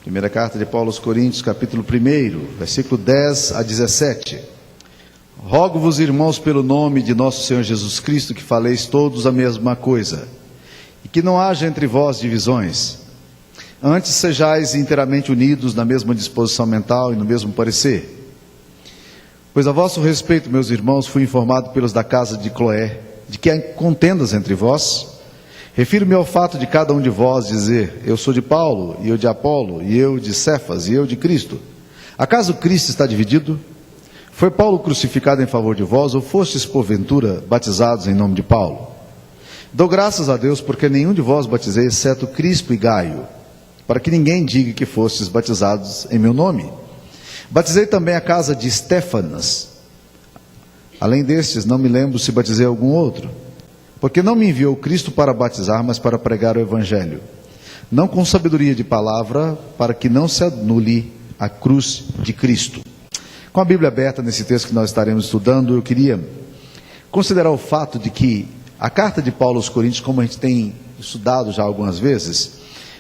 Primeira carta de Paulo aos Coríntios, capítulo 1, versículo 10 a 17. Rogo-vos, irmãos, pelo nome de nosso Senhor Jesus Cristo, que faleis todos a mesma coisa, e que não haja entre vós divisões. Antes sejais inteiramente unidos na mesma disposição mental e no mesmo parecer. Pois a vosso respeito, meus irmãos, fui informado pelos da casa de Cloé, de que há contendas entre vós. Refiro-me ao fato de cada um de vós dizer: eu sou de Paulo, e eu de Apolo, e eu de Cefas, e eu de Cristo. Acaso Cristo está dividido? Foi Paulo crucificado em favor de vós, ou fostes porventura batizados em nome de Paulo? Dou graças a Deus, porque nenhum de vós batizei, exceto Crispo e Gaio, para que ninguém diga que fostes batizados em meu nome. Batizei também a casa de Estéfanas. Além destes, não me lembro se batizei algum outro. Porque não me enviou Cristo para batizar, mas para pregar o Evangelho, não com sabedoria de palavra, para que não se anule a cruz de Cristo. Com a Bíblia aberta nesse texto que nós estaremos estudando, eu queria considerar o fato de que a carta de Paulo aos Coríntios, como a gente tem estudado já algumas vezes,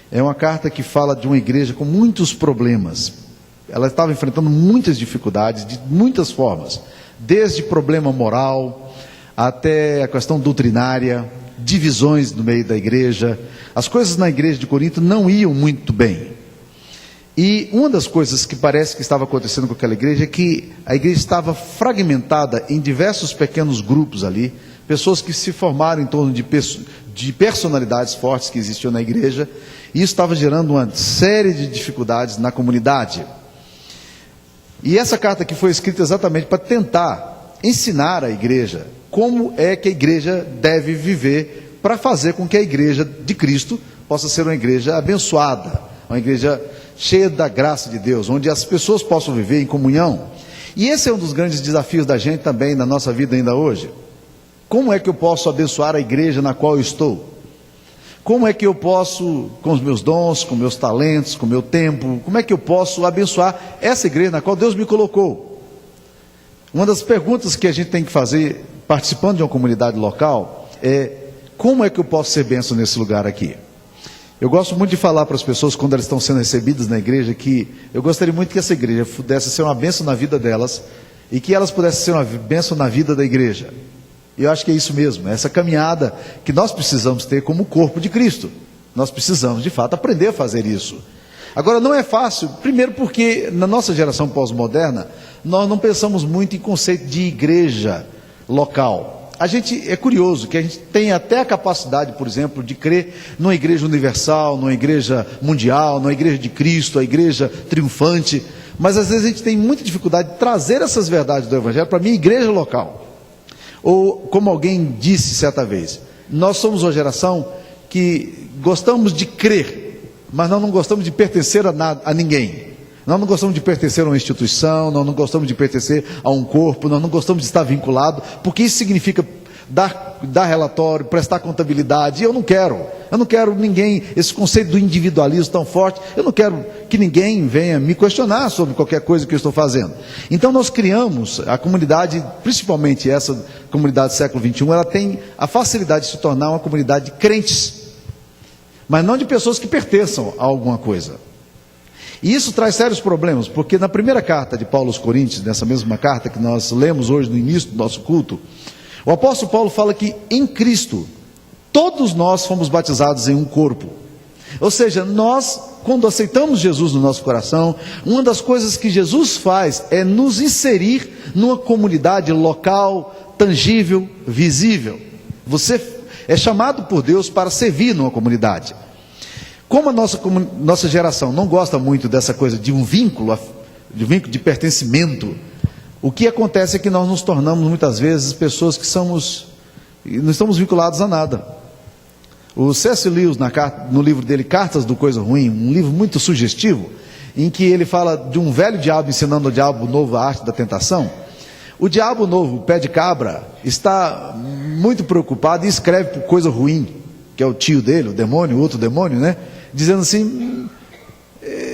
é uma carta que fala de uma igreja com muitos problemas. Ela estava enfrentando muitas dificuldades, de muitas formas, desde problema moral até a questão doutrinária, divisões no meio da igreja. As coisas na igreja de Corinto não iam muito bem. E uma das coisas que parece que estava acontecendo com aquela igreja é que a igreja estava fragmentada em diversos pequenos grupos ali, pessoas que se formaram em torno de personalidades fortes que existiam na igreja, e isso estava gerando uma série de dificuldades na comunidade. E essa carta aqui foi escrita exatamente para tentar ensinar a igreja como é que a igreja deve viver, para fazer com que a igreja de Cristo possa ser uma igreja abençoada, uma igreja cheia da graça de Deus, onde as pessoas possam viver em comunhão. E esse é um dos grandes desafios da gente também, na nossa vida ainda hoje. Como é que eu posso abençoar a igreja na qual eu estou? Como é que eu posso, com os meus dons, com meus talentos, com o meu tempo, como é que eu posso abençoar essa igreja na qual Deus me colocou? Uma das perguntas que a gente tem que fazer, participando de uma comunidade local, é: como é que eu posso ser bênção nesse lugar aqui? Eu gosto muito de falar para as pessoas, quando elas estão sendo recebidas na igreja, que eu gostaria muito que essa igreja pudesse ser uma bênção na vida delas, e que elas pudessem ser uma bênção na vida da igreja. E eu acho que é isso mesmo, essa caminhada que nós precisamos ter como corpo de Cristo. Nós precisamos, de fato, aprender a fazer isso. Agora, não é fácil, primeiro porque na nossa geração pós-moderna, nós não pensamos muito em conceito de igreja local. A gente, é curioso que a gente tem até a capacidade, por exemplo, de crer numa igreja universal, numa igreja mundial, numa igreja de Cristo, a igreja triunfante, mas às vezes a gente tem muita dificuldade de trazer essas verdades do Evangelho para a minha igreja local. Ou, como alguém disse certa vez, nós somos uma geração que gostamos de crer, mas nós não gostamos de pertencer a ninguém. Nós não gostamos de pertencer a uma instituição, nós não gostamos de pertencer a um corpo, nós não gostamos de estar vinculado, porque isso significa dar relatório, prestar contabilidade. E eu não quero ninguém, esse conceito do individualismo tão forte, eu não quero que ninguém venha me questionar sobre qualquer coisa que eu estou fazendo. Então nós criamos, a comunidade, principalmente essa comunidade do século XXI, ela tem a facilidade de se tornar uma comunidade de crentes, mas não de pessoas que pertençam a alguma coisa. E isso traz sérios problemas, porque na primeira carta de Paulo aos Coríntios, nessa mesma carta que nós lemos hoje no início do nosso culto, o apóstolo Paulo fala que em Cristo, todos nós fomos batizados em um corpo. Ou seja, nós, quando aceitamos Jesus no nosso coração, uma das coisas que Jesus faz é nos inserir numa comunidade local, tangível, visível. Você é chamado por Deus para servir numa comunidade. Como a nossa geração não gosta muito dessa coisa de um vínculo de pertencimento, o que acontece é que nós nos tornamos muitas vezes pessoas que não estamos vinculados a nada. O C.S. Lewis, no livro dele Cartas do Coisa Ruim, um livro muito sugestivo, em que ele fala de um velho diabo ensinando ao diabo novo a arte da tentação. O diabo novo, o pé de cabra, está muito preocupado e escreve por Coisa Ruim, que é o tio dele, o demônio, o outro demônio, né? Dizendo assim: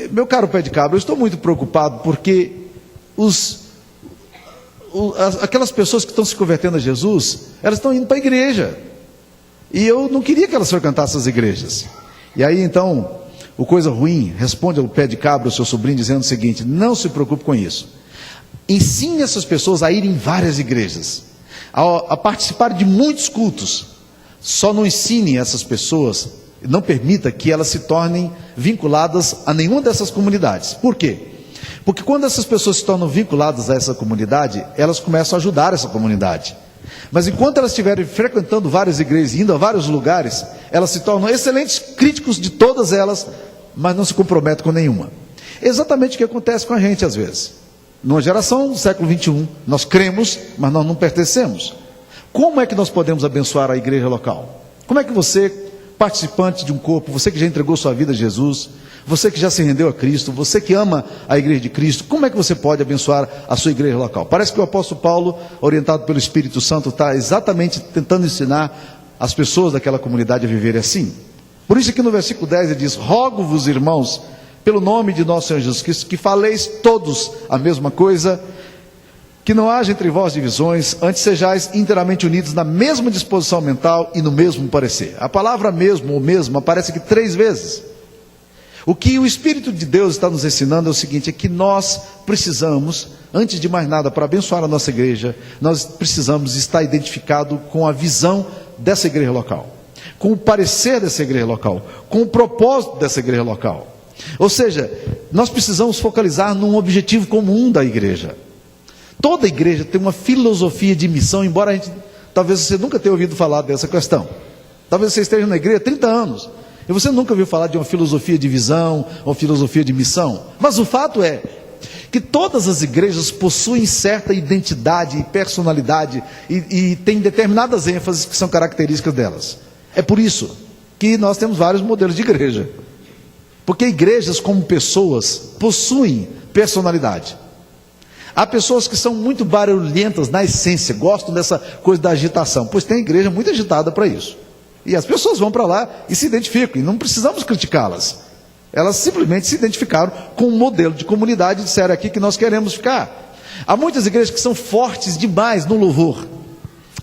meu caro pé de cabra, eu estou muito preocupado porque aquelas pessoas que estão se convertendo a Jesus, elas estão indo para a igreja, e eu não queria que elas frequentassem as igrejas. E aí então o coisa ruim, responde ao pé de cabra ao seu sobrinho dizendo o seguinte: não se preocupe com isso. Ensine essas pessoas a irem em várias igrejas, a participar de muitos cultos. Só não ensine essas pessoas, não permita que elas se tornem vinculadas a nenhuma dessas comunidades. Por quê? Porque quando essas pessoas se tornam vinculadas a essa comunidade, elas começam a ajudar essa comunidade. Mas enquanto elas estiverem frequentando várias igrejas, indo a vários lugares, elas se tornam excelentes críticos de todas elas, mas não se comprometem com nenhuma. Exatamente o que acontece com a gente às vezes. Numa geração do século 21, nós cremos, mas nós não pertencemos. Como é que nós podemos abençoar a igreja local? Como é que você, participante de um corpo, você que já entregou sua vida a Jesus, você que já se rendeu a Cristo, você que ama a igreja de Cristo, como é que você pode abençoar a sua igreja local? Parece que o apóstolo Paulo, orientado pelo Espírito Santo, está exatamente tentando ensinar as pessoas daquela comunidade a viverem assim. Por isso que no versículo 10 ele diz: rogo-vos, irmãos, pelo nome de nosso Senhor Jesus Cristo, que faleis todos a mesma coisa, que não haja entre vós divisões, antes sejais inteiramente unidos na mesma disposição mental e no mesmo parecer. A palavra mesmo ou mesmo aparece aqui 3 vezes. O que o Espírito de Deus está nos ensinando é o seguinte: é que nós precisamos, antes de mais nada, para abençoar a nossa igreja, nós precisamos estar identificado com a visão dessa igreja local, com o parecer dessa igreja local, com o propósito dessa igreja local. Ou seja, nós precisamos focalizar num objetivo comum da igreja. Toda igreja tem uma filosofia de missão, embora talvez você nunca tenha ouvido falar dessa questão. Talvez você esteja na igreja há 30 anos e você nunca ouviu falar de uma filosofia de visão ou filosofia de missão. Mas o fato é que todas as igrejas possuem certa identidade e personalidade e têm determinadas ênfases que são características delas. É por isso que nós temos vários modelos de igreja. Porque igrejas, como pessoas, possuem personalidade. Há pessoas que são muito barulhentas na essência, gostam dessa coisa da agitação, pois tem igreja muito agitada para isso. E as pessoas vão para lá e se identificam, e não precisamos criticá-las. Elas simplesmente se identificaram com um modelo de comunidade e disseram aqui que nós queremos ficar. Há muitas igrejas que são fortes demais no louvor.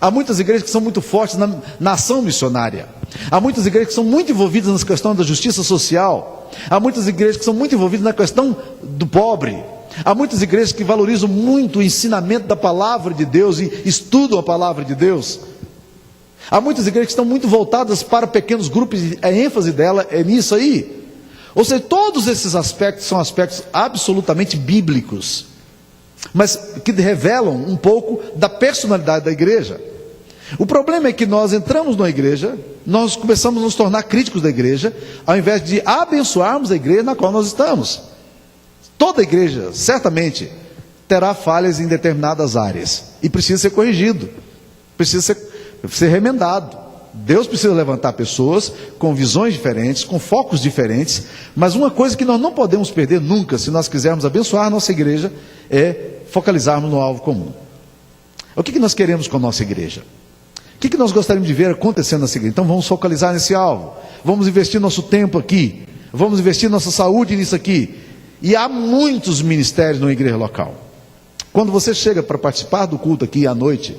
Há muitas igrejas que são muito fortes na ação missionária. Há muitas igrejas que são muito envolvidas nas questões da justiça social. Há muitas igrejas que são muito envolvidas na questão do pobre. Há muitas igrejas que valorizam muito o ensinamento da palavra de Deus e estudam a palavra de Deus. Há muitas igrejas que estão muito voltadas para pequenos grupos, e a ênfase dela é nisso aí. Ou seja, todos esses aspectos são aspectos absolutamente bíblicos, mas que revelam um pouco da personalidade da igreja. O problema é que nós entramos na igreja, nós começamos a nos tornar críticos da igreja, ao invés de abençoarmos a igreja na qual nós estamos. Toda igreja, certamente, terá falhas em determinadas áreas, e precisa ser corrigido, precisa ser remendado. Deus precisa levantar pessoas com visões diferentes, com focos diferentes, mas uma coisa que nós não podemos perder nunca, se nós quisermos abençoar a nossa igreja, é focalizarmos no alvo comum. O que nós queremos com a nossa igreja? O que nós gostaríamos de ver acontecendo nessa igreja? Então vamos focalizar nesse alvo, vamos investir nosso tempo aqui, vamos investir nossa saúde nisso aqui. E há muitos ministérios na igreja local. Quando você chega para participar do culto aqui à noite,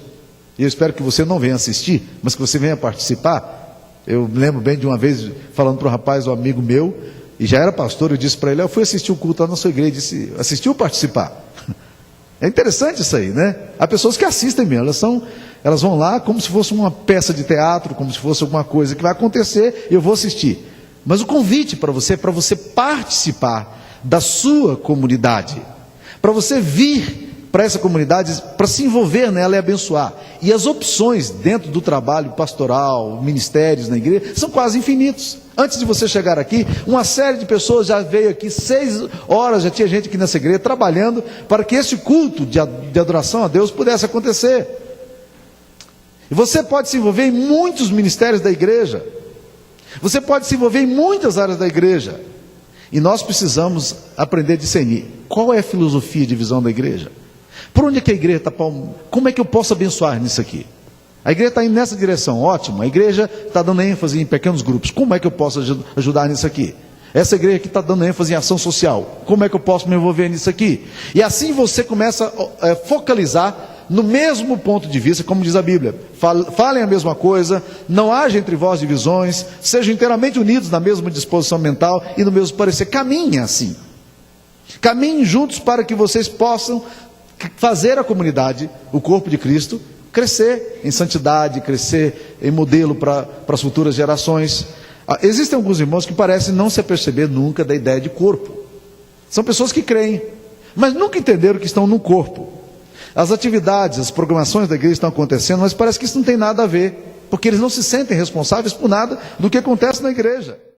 e eu espero que você não venha assistir, mas que você venha participar. Eu me lembro bem de uma vez falando para um rapaz, um amigo meu, e já era pastor, eu disse para ele: eu fui assistir o culto lá na sua igreja. Ele disse: assistiu ou participar? É interessante isso aí, né? Há pessoas que assistem mesmo, elas vão lá como se fosse uma peça de teatro, como se fosse alguma coisa que vai acontecer, e eu vou assistir. Mas o convite para você é para você participar da sua comunidade, para você vir para essa comunidade, para se envolver nela e abençoar. E as opções dentro do trabalho pastoral, ministérios na igreja, são quase infinitos. Antes de você chegar aqui, uma série de pessoas já veio aqui, 6 horas já tinha gente aqui nessa igreja trabalhando para que esse culto de adoração a Deus pudesse acontecer. E você pode se envolver em muitos ministérios da igreja, você pode se envolver em muitas áreas da igreja, e nós precisamos aprender a discernir qual é a filosofia de visão da igreja. Por onde é que a igreja está? Como é que eu posso abençoar nisso aqui? A igreja está indo nessa direção, ótimo. A igreja está dando ênfase em pequenos grupos. Como é que eu posso ajudar nisso aqui? Essa igreja aqui está dando ênfase em ação social. Como é que eu posso me envolver nisso aqui? E assim você começa a focalizar no mesmo ponto de vista, como diz a Bíblia. Falem a mesma coisa, não haja entre vós divisões, sejam inteiramente unidos na mesma disposição mental e no mesmo parecer. Caminhem assim. Caminhem juntos para que vocês possam fazer a comunidade, o corpo de Cristo, crescer em santidade, crescer em modelo para as futuras gerações. Existem alguns irmãos que parecem não se aperceber nunca da ideia de corpo. São pessoas que creem, mas nunca entenderam que estão no corpo. As atividades, as programações da igreja estão acontecendo, mas parece que isso não tem nada a ver, porque eles não se sentem responsáveis por nada do que acontece na igreja.